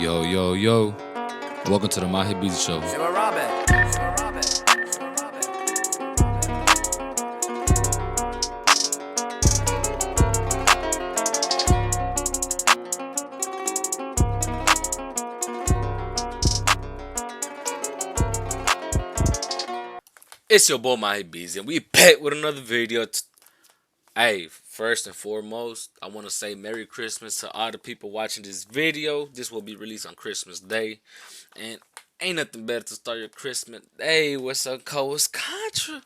Yo, yo, yo. Welcome to the My Hit Beats Show. It's your boy My Hit Beats, and we back with another video. Hey, first and foremost, I want to say Merry Christmas to all the people watching this video. This will be released on Christmas Day, and ain't nothing better to start your Christmas Day with some Coast Contra.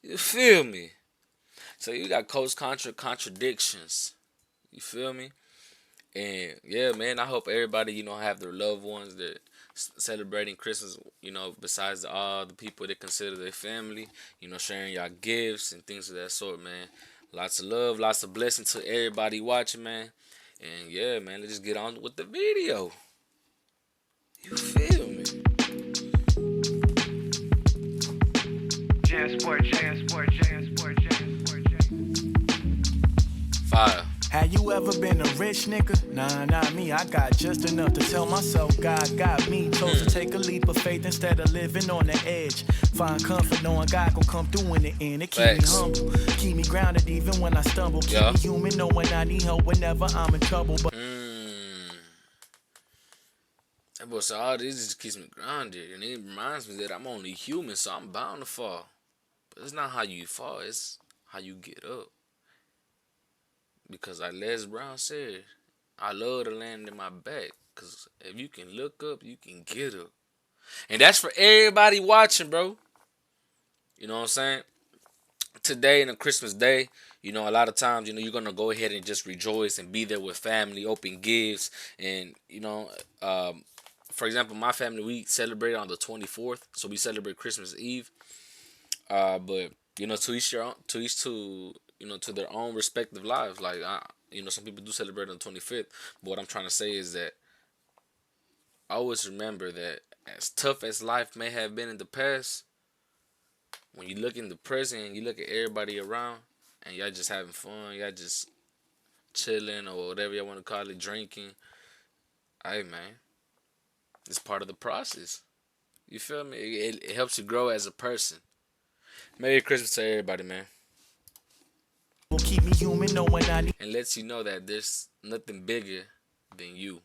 You feel me? So you got Coast Contra Contradictions. You feel me? And yeah, man, I hope everybody, have their loved ones that celebrating Christmas, besides all the people that consider their family, sharing y'all gifts and things of that sort, man. Lots of love, lots of blessings to everybody watching, man. And yeah, man, let's just get on with the video. You feel me? Fire. Have you ever been a rich nigga? Nah, not me. I got just enough to tell myself God got me. Chose to take a leap of faith instead of living on the edge. Find comfort knowing God gon' come through in the end. It keep me humble, keep me grounded even when I stumble. Keep me human knowing I need help whenever I'm in trouble. But That boy said all this just keeps me grounded, and it reminds me that I'm only human, so I'm bound to fall. But it's not how you fall, it's how you get up. Because like Les Brown said, I love the land in my back. Because if you can look up, you can get up. And that's for everybody watching, bro. You know what I'm saying? Today, in a Christmas day, a lot of times, you're going to go ahead and just rejoice and be there with family, open gifts. And, for example, my family, we celebrate on the 24th. So we celebrate Christmas Eve. But, to their own respective lives. Like, some people do celebrate on the 25th. But what I'm trying to say is that I always remember that as tough as life may have been in the past, when you look in the present and you look at everybody around and y'all just having fun, y'all just chilling or whatever y'all want to call it, drinking, hey, man, it's part of the process. You feel me? It helps you grow as a person. Merry Christmas to everybody, man. Keep me human knowing I need and lets you know that there's nothing bigger than you.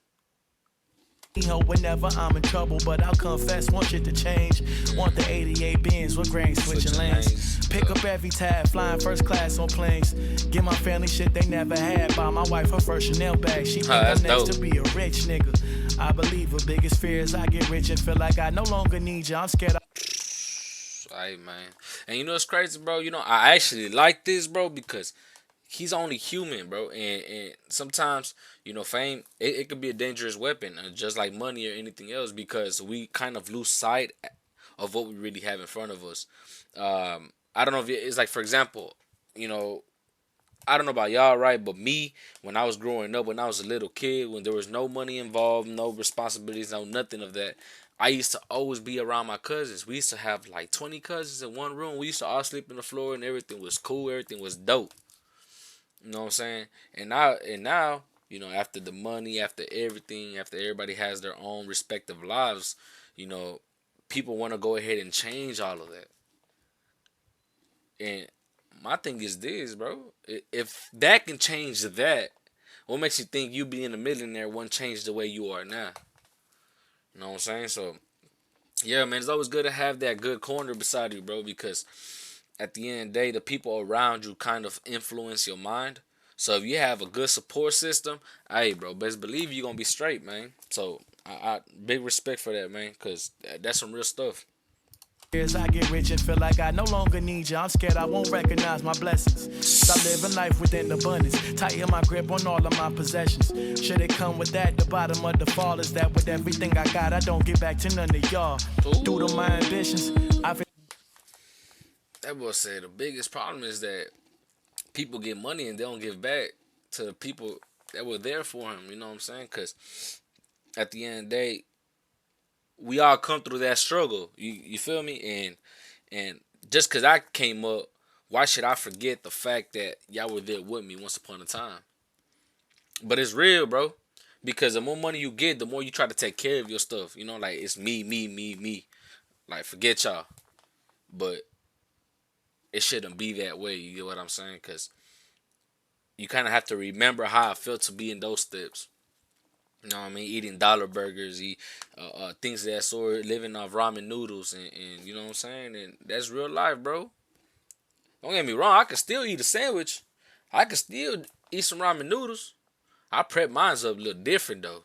help whenever I'm in trouble, but I'll confess, want shit to change. Want the 88 Benz with grain switching lanes. Pick up every tab, flying first class on planes. Get my family shit they never had. Buy my wife her first Chanel bag. She think I'm next to be a rich nigga. I believe her biggest fear is I get rich and feel like I no longer need you. I'm scared. Hey, man. And you know what's crazy, bro? I actually like this, bro, because he's only human, bro. And sometimes, fame, it could be a dangerous weapon, just like money or anything else, because we kind of lose sight of what we really have in front of us. I don't know if it's like, for example, I don't know about y'all, right? But me, when I was growing up, when I was a little kid, when there was no money involved, no responsibilities, no nothing of that, I used to always be around my cousins. We used to have like 20 cousins in one room. We used to all sleep on the floor and everything was cool. Everything was dope. You know what I'm saying? And now, after the money, after everything, after everybody has their own respective lives, people want to go ahead and change all of that. And my thing is this, bro. If that can change that, what makes you think you being a millionaire won't change the way you are now? You know what I'm saying? So, yeah, man, it's always good to have that good corner beside you, bro, because at the end of the day, the people around you kind of influence your mind. So if you have a good support system, hey, bro, best believe you're going to be straight, man. So I big respect for that, man, because that's some real stuff. I get rich and feel like I no longer need you. I'm scared I won't recognize my blessings. Stop living life within abundance. Tighten my grip on all of my possessions. Should it come with that, the bottom of the fall is that with everything I got, I don't get back to none of y'all. Due to my ambitions, that boy said the biggest problem is that people get money and they don't give back to the people that were there for him. You know what I'm saying? Because at the end of the day, we all come through that struggle. You feel me? And just because I came up, why should I forget the fact that y'all were there with me once upon a time? But it's real, bro. Because the more money you get, the more you try to take care of your stuff. You know, like it's me, me, me, me. Like forget y'all. But it shouldn't be that way. You get what I'm saying? Because you kind of have to remember how I felt to be in those steps. You know what I mean? Eating dollar burgers, eat things of that sort, living off ramen noodles, and you know what I'm saying? And that's real life, bro. Don't get me wrong. I can still eat a sandwich. I can still eat some ramen noodles. I prep mine up a little different though.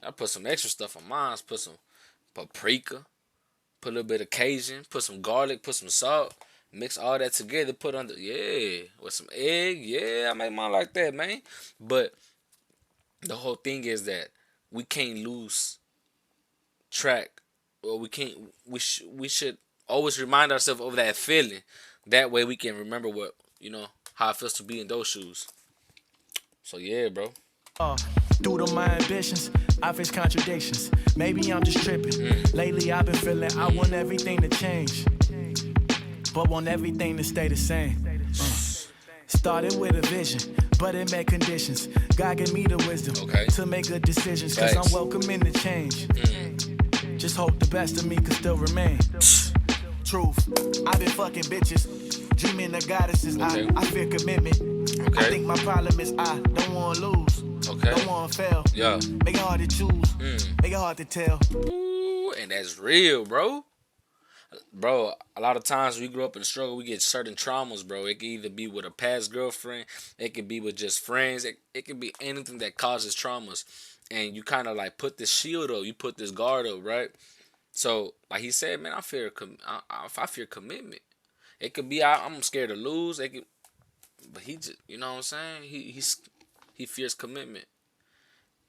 I put some extra stuff on mine. Put some paprika, put a little bit of Cajun, put some garlic, put some salt, mix all that together, put under, yeah, with some egg. Yeah, I make mine like that, man. But the whole thing is that we can't lose track, or we can't. We should always remind ourselves of that feeling. That way we can remember what how it feels to be in those shoes. So yeah, bro. Due to my ambitions, I face contradictions. Maybe I'm just tripping. Lately I've been feeling I want everything to change, but want everything to stay the same. Started with a vision, but it met conditions. God gave me the wisdom to make good decisions, cause I'm welcoming the change. Just hope the best of me could still remain. Truth, I've been fucking bitches, dreaming of goddesses. I fear commitment. I think my problem is I don't want to lose. Don't want to fail. Yeah. Make it hard to choose. Make it hard to tell. Ooh, and that's real, bro. Bro, a lot of times we grow up in struggle, we get certain traumas, bro. It can either be with a past girlfriend, it could be with just friends, it can be anything that causes traumas. And you kind of like put this shield up, you put this guard up, right? So, like he said, man, I fear commitment. It could be I'm scared to lose. It could, but he just, you know what I'm saying? He fears commitment.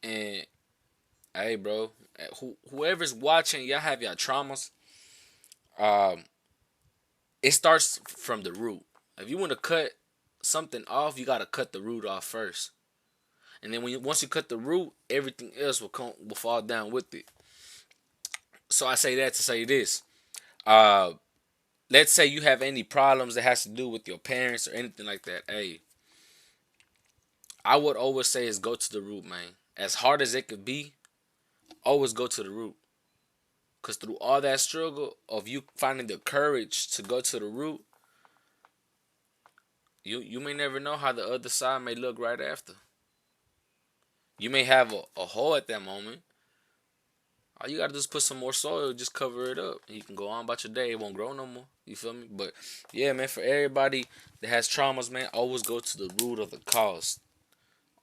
And hey, bro, whoever's watching, y'all have y'all traumas. It starts from the root. If you want to cut something off, you gotta cut the root off first. And then once you cut the root, everything else will fall down with it. So I say that to say this. Let's say you have any problems that has to do with your parents or anything like that. Hey, I would always say is go to the root, man. As hard as it could be, always go to the root. Because through all that struggle of you finding the courage to go to the root, you may never know how the other side may look right after. You may have a hole at that moment. All you gotta do is put some more soil, just cover it up, and you can go on about your day. It won't grow no more. You feel me? But yeah, man, for everybody that has traumas, man, always go to the root of the cause.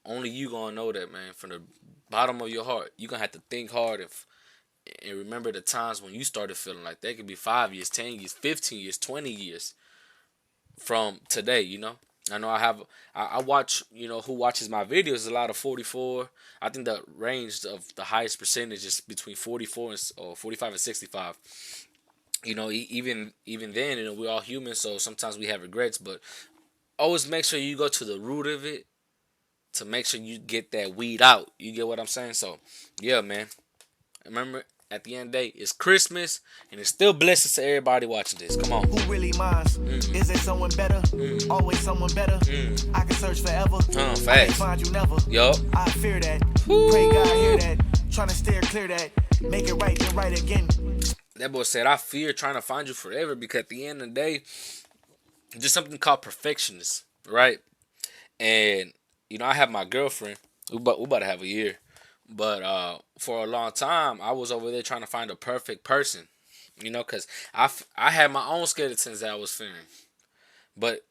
Only you gonna know that, man. From the bottom of your heart, you gonna have to think hard and remember the times when you started feeling like that. Could be 5 years, 10 years, 15 years, 20 years from today. I know I watch, who watches my videos, a lot of 44. I think the range of the highest percentage is between 44 or 45 and 65. Even then, we're all human, so sometimes we have regrets, but always make sure you go to the root of it to make sure you get that weed out. You get what I'm saying? So, yeah, man. Remember, at the end of the day, it's Christmas, and it's still blessings to everybody watching this. Come on. Who really minds? Is there someone better? Always someone better? I can search forever. Facts. I can find you never. Yup. I fear that. Pray God hear that. Trying to steer clear that. Make it right, then right again. That boy said, I fear trying to find you forever, because at the end of the day, there's something called perfectionist, right? And, I have my girlfriend. We about to have a year. But for a long time, I was over there trying to find a perfect person, because I had my own skeletons that I was fearing. But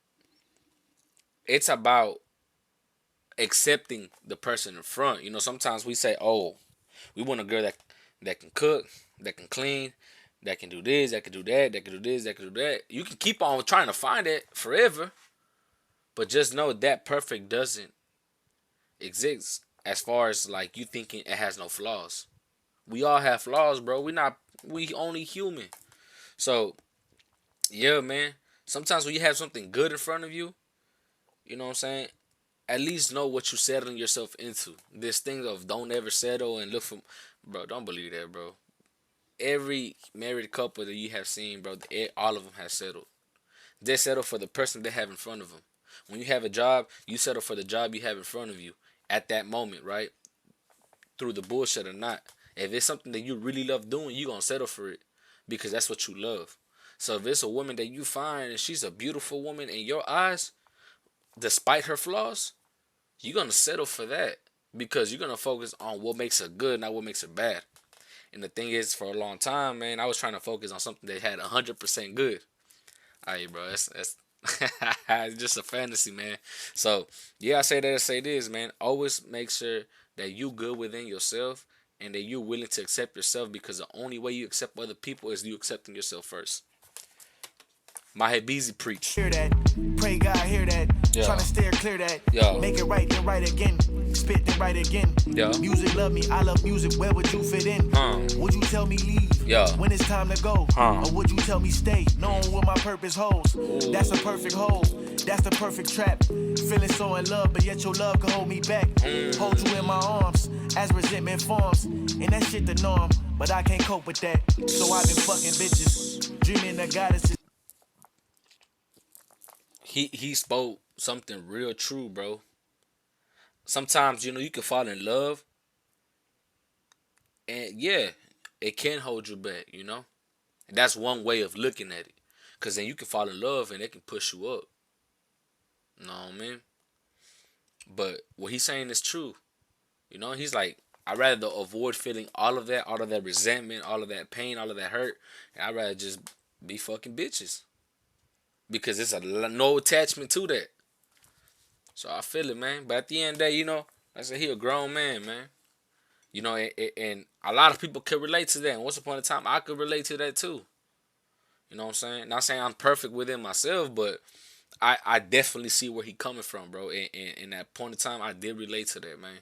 it's about accepting the person in front. Sometimes we say, oh, we want a girl that can cook, that can clean, that can do this, that can do that, that can do this, that can do that. You can keep on trying to find it forever, but just know that perfect doesn't exist. As far as like you thinking it has no flaws. We all have flaws, bro. We only human. So, yeah, man. Sometimes when you have something good in front of you, you know what I'm saying? At least know what you're settling yourself into. This thing of don't ever settle and look for, bro, don't believe that, bro. Every married couple that you have seen, bro, all of them have settled. They settle for the person they have in front of them. When you have a job, you settle for the job you have in front of you at that moment, right? through the bullshit or not. If it's something that you really love doing, you gonna settle for it because that's what you love. So if it's a woman that you find and she's a beautiful woman in your eyes, despite her flaws, you're gonna settle for that because you're gonna focus on what makes her good, not what makes her bad. And the thing is, for a long time, man, I was trying to focus on something that had 100% good. Alright, bro, that's it's just a fantasy, man. So yeah, I say that to say this, man. Always make sure that you good within yourself and that you're willing to accept yourself because the only way you accept other people is you accepting yourself first. My head busy preach. Hear that, pray God hear that. Yeah. Trying to steer clear that. Yeah. Make it right, then right again. Spit then right again. Yeah. Music love me, I love music. Where would you fit in? Would you tell me leave? Yeah. When it's time to go? Or would you tell me stay? Knowing what my purpose holds. Ooh. That's a perfect hole. That's the perfect trap. Feeling so in love, but yet your love can hold me back. Hold you in my arms as resentment forms. And that shit the norm, but I can't cope with that. So I've been fucking bitches, dreaming of goddesses. He spoke something real true, bro. Sometimes, you can fall in love and yeah, it can hold you back. And that's one way of looking at it. Cause then you can fall in love and it can push you up. You know what I mean? But what he's saying is true. He's like, I'd rather avoid feeling all of that resentment, all of that pain, all of that hurt. And I'd rather just be fucking bitches. Because it's no attachment to that. So I feel it, man. But at the end of the day, like I said, he a grown man, man. And a lot of people could relate to that. And once upon a time, I could relate to that too. You know what I'm saying? Not saying I'm perfect within myself, but I definitely see where he coming from, bro. And in that point of time, I did relate to that, man.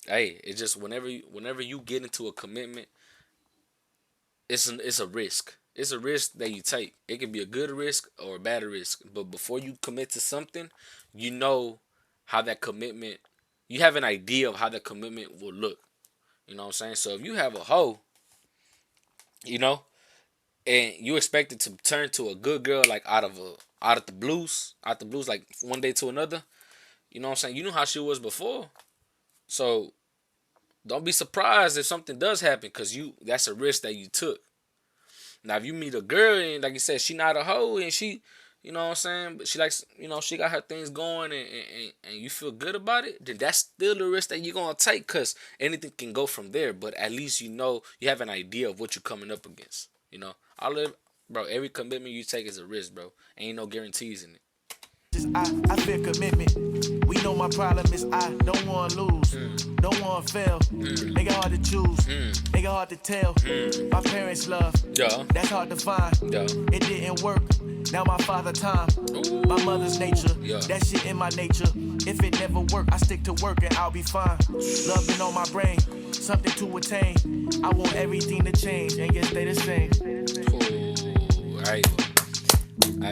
Hey, it's just whenever you get into a commitment, it's a risk. It's a risk that you take. It can be a good risk or a bad risk. But before you commit to something, you know how that commitment, you have an idea of how that commitment will look. You know what I'm saying? So if you have a hoe, and you expect it to turn to a good girl like out the blues, like one day to another, you know what I'm saying? You know how she was before. So don't be surprised if something does happen because that's a risk that you took. Now, if you meet a girl and, like you said, she not a hoe and she, you know what I'm saying, but she likes, she got her things going and you feel good about it, then that's still the risk that you're going to take because anything can go from there. But at least you have an idea of what you're coming up against. Bro, every commitment you take is a risk, bro. Ain't no guarantees in it. I fear commitment. We know my problem is I don't want to lose, don't want to fail. Make it hard to choose, make it hard to tell. My parents' love, that's hard to find. It didn't work, now my father time. My mother's nature, that shit in my nature. If it never work, I stick to work and I'll be fine. Love been on my brain, something to attain. I want everything to change and yet stay the same. Alright,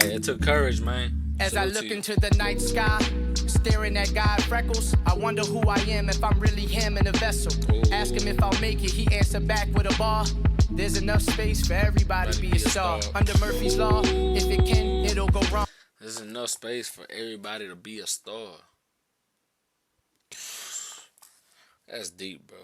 it took courage, man. As I look into the night sky, staring at God freckles, I wonder who I am if I'm really him in a vessel. Ask him if I'll make it, he answered back with a bar. There's enough space for everybody to be a star. Under Murphy's Law, if it can, it'll go wrong. There's enough space for everybody to be a star. That's deep, bro.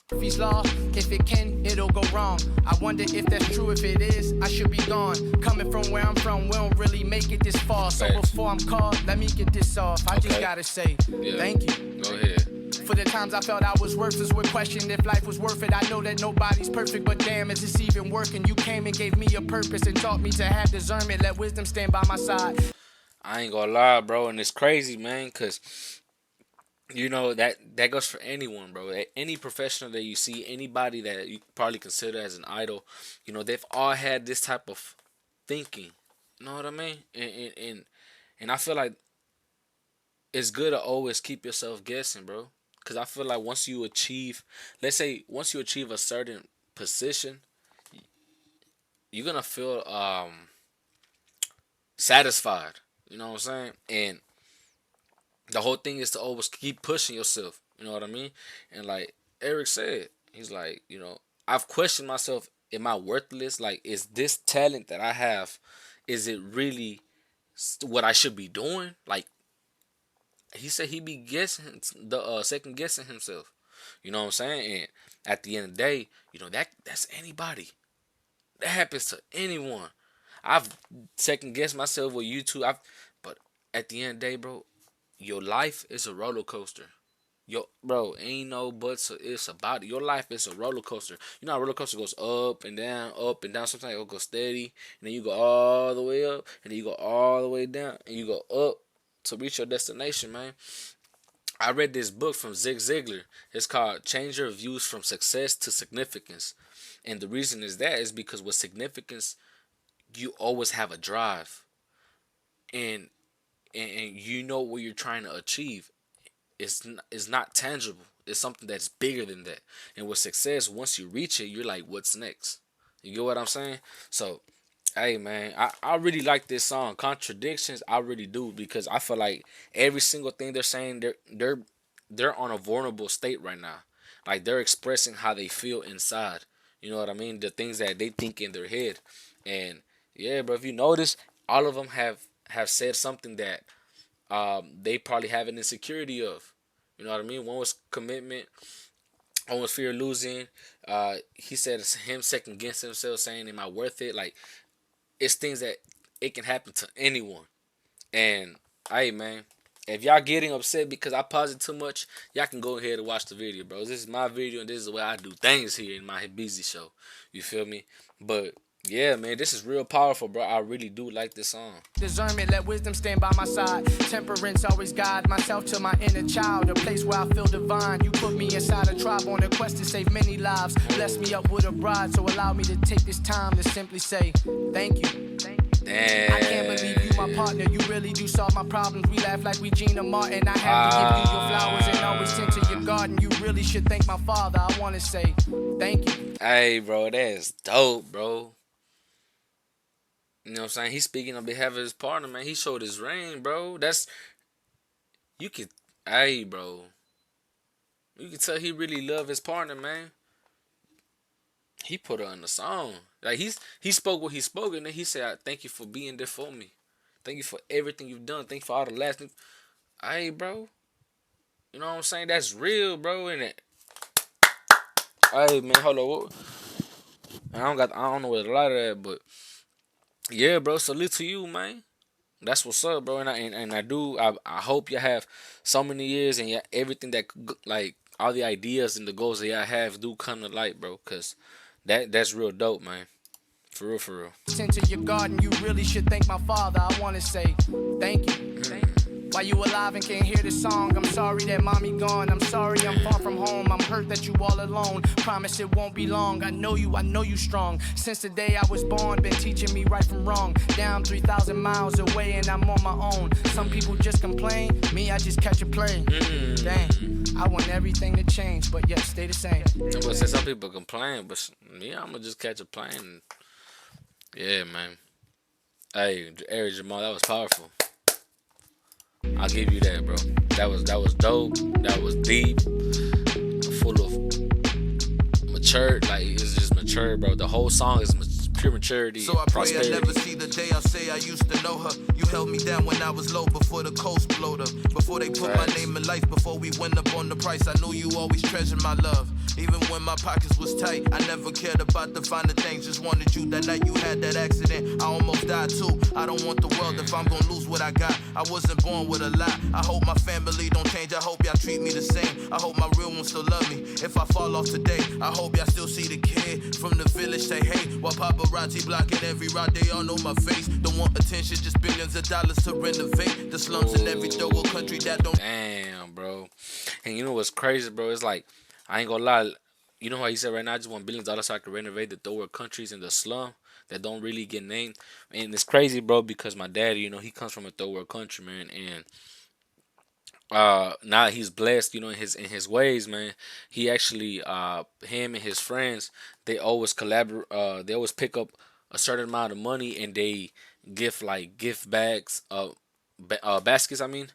Murphy's Law, if it can, it'll go wrong. I wonder if that's true, if it is, I should be gone. Coming from where I'm from, we don't really make it this far. So before I'm called, let me get this off. I just gotta say, thank you. Go ahead. For the times I felt I was worthless, would question if life was worth it. I know that nobody's perfect, but damn, is this even working? You came and gave me a purpose and taught me to have discernment. Let wisdom stand by my side. I ain't gonna lie, bro, and it's crazy, man, cause that goes for anyone, bro. Any professional that you see, anybody that you probably consider as an idol, they've all had this type of thinking. You know what I mean? And I feel like it's good to always keep yourself guessing, bro. Cause I feel like once you achieve a certain position, you're gonna feel satisfied. You know what I'm saying? And the whole thing is to always keep pushing yourself. You know what I mean? And like Eric said, he's like, I've questioned myself. Am I worthless? Like, is this talent that I have, is it really what I should be doing? Like, he said he be guessing, second guessing himself. You know what I'm saying? And at the end of the day, that's anybody. That happens to anyone. I've second guessed myself with YouTube. But at the end of the day, bro, your life is a roller coaster. Yo, bro, ain't no buts. It's about it. Your life is a roller coaster. You know how a roller coaster goes up and down, up and down. Sometimes it'll go steady, and then you go all the way up, and then you go all the way down, and you go up to reach your destination, man. I read this book from Zig Ziglar. It's called Change Your Views from Success to Significance. And the reason is that is because with significance, you always have a drive. And and you know what you're trying to achieve. It's not tangible. It's something that's bigger than that. And with success, once you reach it, you're like, what's next? You get what I'm saying? So, hey man, I really like this song, Contradictions. I really do because I feel like every single thing they're saying, they're on a vulnerable state right now. Like they're expressing how they feel inside. You know what I mean? The things that they think in their head. And yeah, bro, if you notice, all of them have said something that they probably have an insecurity of. You know what I mean? One was commitment, one was fear of losing. He said it's him second guessing himself, saying, "Am I worth it?" Like it's things that it can happen to anyone. And hey, man, if y'all getting upset because I pause it too much, y'all can go ahead and watch the video, bro. This is my video, and this is the way I do things here in my busy show. You feel me? But yeah, man, this is real powerful, bro. I really do like this song. Discernment, let wisdom stand by my side. Temperance, always guide myself to my inner child. A place where I feel divine. You put me inside a tribe on a quest to save many lives. Bless me up with a bride, so allow me to take this time to simply say thank you. Damn. I can't believe you my partner. You really do solve my problems. We laugh like we Gina Martin. I have to give you your flowers and always tend to your garden. You really should thank my father. I want to say thank you. Hey, bro, that's dope, bro. You know what I'm saying? He's speaking on behalf of his partner, man. He showed his ring, bro. You could, hey, bro. You can tell he really love his partner, man. He put her in the song. Like he spoke what he spoke, and then he said, "Thank you for being there for me. Thank you for everything you've done. Thank you for all the last thing." Hey, bro. You know what I'm saying? That's real, bro. And it. Hey, man, hold on. I don't know where the lighter at, but yeah, bro. Salute to you, man. That's what's up, bro. And I hope you have so many years and everything that like all the ideas and the goals that y'all have do come to light, bro. Cause that's real dope, man. For real, for real. Into your garden, you really should thank my father. I want to say thank you. While you alive and can't hear the song, I'm sorry that mommy gone. I'm sorry I'm far from home. I'm hurt that you all alone. Promise it won't be long. I know you strong. Since the day I was born, been teaching me right from wrong. Now I'm 3,000 miles away and I'm on my own. Some people just complain, me I just catch a plane. Dang, I want everything to change, but yet stay the same. I would say some people complain, but me, I'ma just catch a plane. Yeah, man. Hey, Eric Jamal, that was powerful. I'll give you that, bro. That was dope. That was deep. Full of mature. Like it's just mature, bro. The whole song is pure maturity. So I pray prosperity. I never see the day I say I used to know her. You held me down when I was low before the coast blowed up. Before they put my name in life, before we went up on the price. I knew you always treasured my love. Even when my pockets was tight, I never cared about the finer things. Just wanted you. That night you had that accident, I almost died too. I don't want the world if I'm gonna lose what I got. I wasn't born with a lot. I hope my family don't change. I hope y'all treat me the same. I hope my real ones still love me. If I fall off today, I hope y'all still see the kid from the village say hey. While paparazzi blocking every route, they all know my face. Don't want attention, just billions of dollars to renovate the slums in every third world country that don't. Damn, bro. And you know what's crazy, bro? It's like I ain't gonna lie. You know how he said right now, I just want billions of dollars so I can renovate the third world countries in the slum that don't really get named. And it's crazy, bro, because my daddy, he comes from a third world country, man, and now he's blessed, in his ways, man. He actually him and his friends, they always collaborate, they always pick up a certain amount of money and they gift bags, baskets, I mean,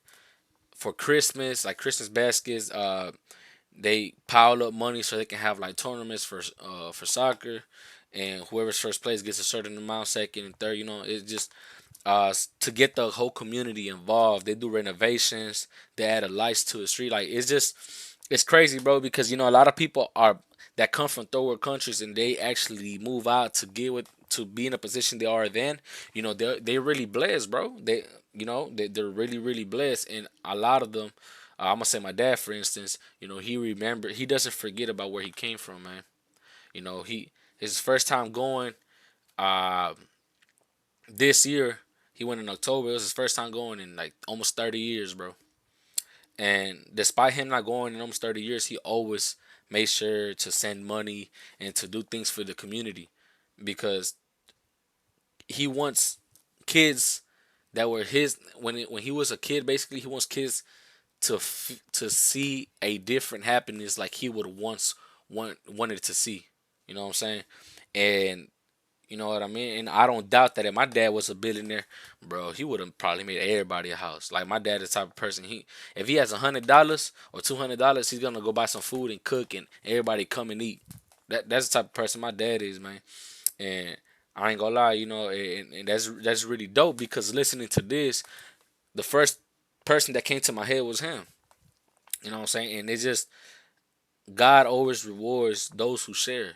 for Christmas, like Christmas baskets. They pile up money so they can have like tournaments for soccer, and whoever's first place gets a certain amount, second and third. It's just to get the whole community involved. They do renovations. They add a lights to the street. Like it's crazy, bro, because a lot of people are that come from third world countries and they actually move out to get with to be in a position they are then. They're really blessed, bro. They're really really blessed, and a lot of them. I'm gonna say my dad, for instance. He doesn't forget about where he came from, man. He his first time going uh this year. He went in October. It was his first time going in like almost 30 years, bro. And despite him not going in almost 30 years, he always made sure to send money and to do things for the community because he wants kids that were his when he was a kid. Basically, he wants kids to see a different happiness like he would once wanted to see. You know what I'm saying? And you know what I mean? And I don't doubt that if my dad was a billionaire, bro, he would have probably made everybody a house. Like my dad is the type of person if he has $100 or $200, he's gonna go buy some food and cook and everybody come and eat. That's the type of person my dad is, man. And I ain't gonna lie, and that's really dope because listening to this, the first person that came to my head was him. You know what I'm saying? And it's just God always rewards those who share.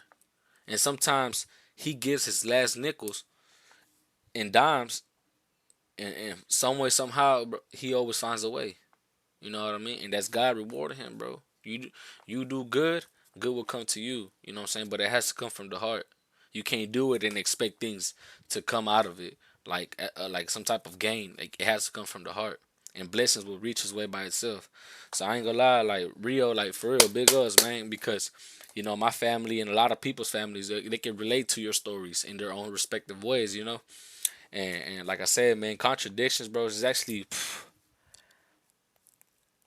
And sometimes he gives his last nickels and dimes, and some way, somehow, bro, he always finds a way. You know what I mean? And that's God rewarding him, bro. You do good, good will come to you. You know what I'm saying? But it has to come from the heart. You can't do it and expect things to come out of it like some type of gain. Like it has to come from the heart, and blessings will reach his way by itself. So I ain't gonna lie, like Rio, like for real, big us, man, because my family and a lot of people's families, they can relate to your stories in their own respective ways. And like I said, man, contradictions, bro, is actually, if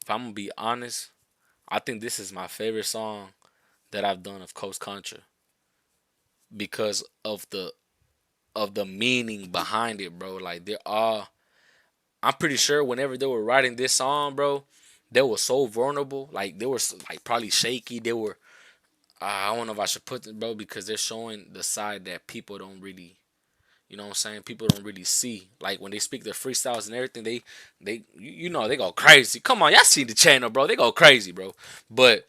I'm gonna be honest, I think this is my favorite song that I've done of Coach Contra because of the meaning behind it, bro. Like I'm pretty sure whenever they were writing this song, bro, they were so vulnerable. Like they were like probably shaky. They were. I don't know if I should put it, bro, because they're showing the side that people don't really. You know what I'm saying? People don't really see. Like when they speak their freestyles and everything, they go crazy. Come on, y'all see the channel, bro. They go crazy, bro. But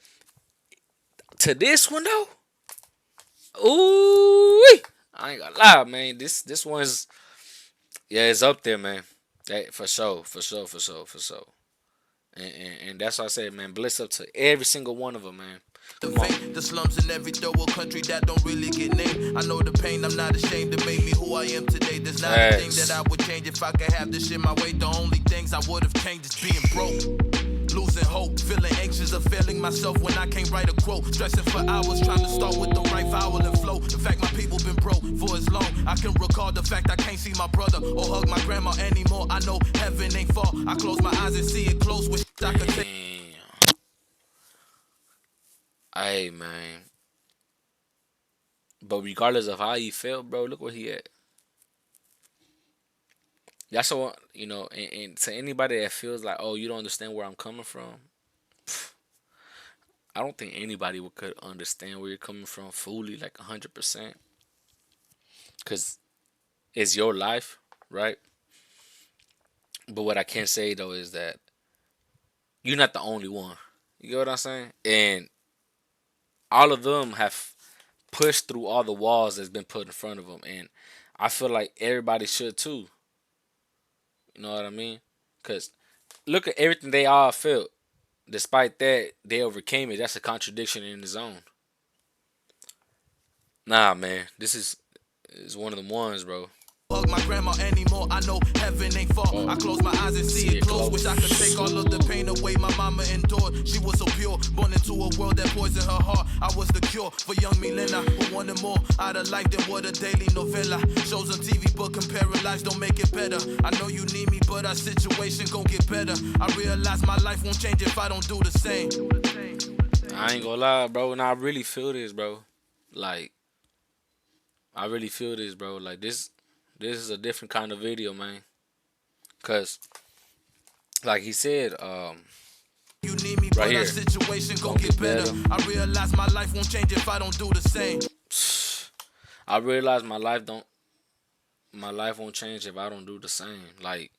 to this one though, ooh, I ain't gonna lie, man. This one's yeah, it's up there, man. That for sure, for sure, for sure, for sure. And that's why I said, man, bless up to every single one of them, man. Come on. The slums in every third world country that don't really get named. I know the pain, I'm not ashamed to make me who I am today. There's not a thing that I would change if I could have this shit my way. The only things I would have changed is being broke. Losing hope, feeling anxious of failing myself when I can't write a quote. Stressing for hours, trying to start with the right vowel and flow. The fact my people been broke for as long. I can recall the fact I can't see my brother or hug my grandma anymore. I know heaven ain't far. I close my eyes and see it close. Wish I could take. Hey, man. But regardless of how he felt, bro, look where he at. That's what and to anybody that feels like, oh, you don't understand where I'm coming from. I don't think anybody could understand where you're coming from fully, like 100%, because it's your life, right? But what I can say though is that you're not the only one. You get what I'm saying? And all of them have pushed through all the walls that's been put in front of them, and I feel like everybody should too. You know what I mean? Because look at everything they all felt. Despite that, they overcame it. That's a contradiction in its own. Nah, man, this is one of them ones, bro. Hug my grandma anymore. I know heaven ain't far. I close my eyes and see it close. Wish I could take all of the pain away my mama endured. She was so pure, born into a world that poisoned her heart. I was the cure for young Milena, who wanted more out of life than what a daily novella. Shows on TV, but comparing lives don't make it better. I know you need me, but our situation gon' get better. I realize my life won't change if I don't do the same. I ain't gonna lie, bro, and I really feel this, bro. Like, I really feel this, bro. Like this is a different kind of video, man. Cause, like he said, you need me, right but here, our situation gon' get better. I realize my life won't change if I don't do the same. I realize my life won't change if I don't do the same. Like,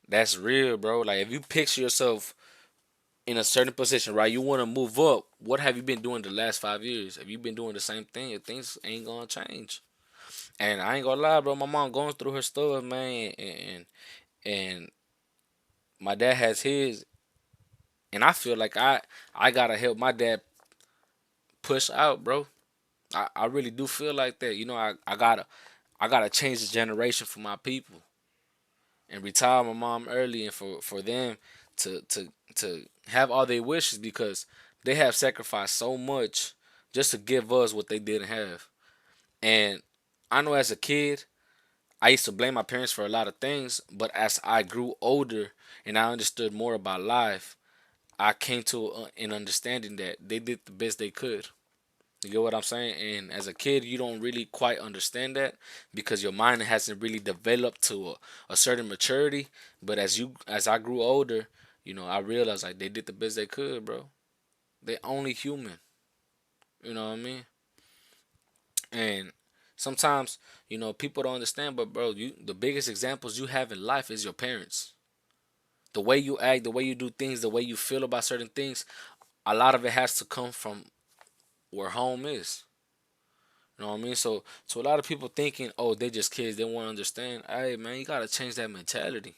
that's real, bro. Like, if you picture yourself in a certain position, right? You want to move up. What have you been doing the last 5 years? Have you been doing the same thing? Things ain't gonna change. And I ain't gonna lie, bro. My mom going through her stuff, man, and my dad has his, and I feel like I gotta help my dad push out, bro. I really do feel like that. You know, I gotta change the generation for my people and retire my mom early, and for them to have all their wishes, because they have sacrificed so much just to give us what they didn't have. And I know as a kid, I used to blame my parents for a lot of things, but as I grew older and I understood more about life, I came to an understanding that they did the best they could. You get what I'm saying? And as a kid, you don't really quite understand that because your mind hasn't really developed to a certain maturity. But as I grew older, I realized like they did the best they could, bro. They only human. You know what I mean? And sometimes, people don't understand, but bro, the biggest examples you have in life is your parents. The way you act, the way you do things, the way you feel about certain things, a lot of it has to come from where home is. You know what I mean? So a lot of people thinking, oh, they just kids, they won't understand. Hey man, you gotta change that mentality.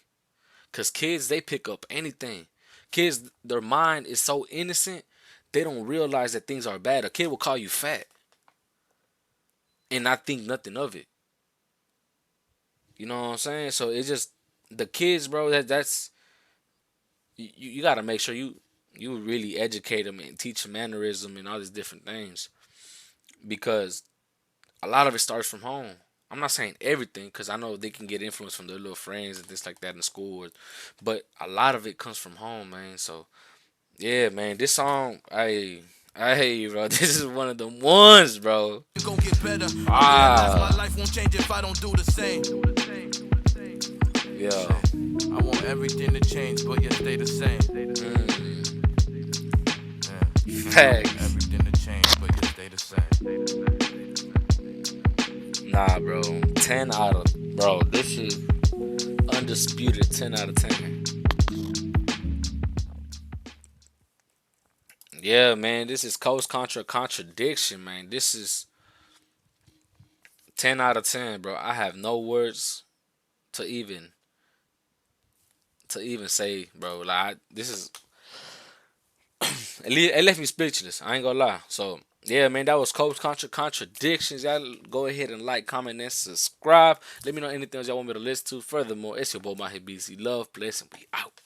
Cause kids, they pick up anything. Kids, their mind is so innocent, they don't realize that things are bad. A kid will call you fat and not think nothing of it. You know what I'm saying? So it's just the kids, bro. That's you gotta make sure you really educate them and teach them mannerism and all these different things, because a lot of it starts from home. I'm not saying everything because I know they can get influence from their little friends and things like that in school, but a lot of it comes from home, man. So yeah, man, this song, bro, this is one of the ones, bro. It's gonna get better. I realize my Ah, life won't change if I don't do the same. yeah, I want everything to change, but yet stay the same. facts. Everything to change, but yet stay the same. Nah, bro, 10 out of, bro, this is undisputed 10 out of 10. Yeah, man, this is Coast Contra Contradiction, man. This is 10 out of 10, bro. I have no words to even say, bro. Like this is it left me speechless. I ain't gonna lie. So yeah, man, that was Coach Contra Contradictions. Y'all go ahead and like, comment, and subscribe. Let me know anything else y'all want me to listen to. Furthermore, it's your boy Mahi BC. Love, bless, and we out.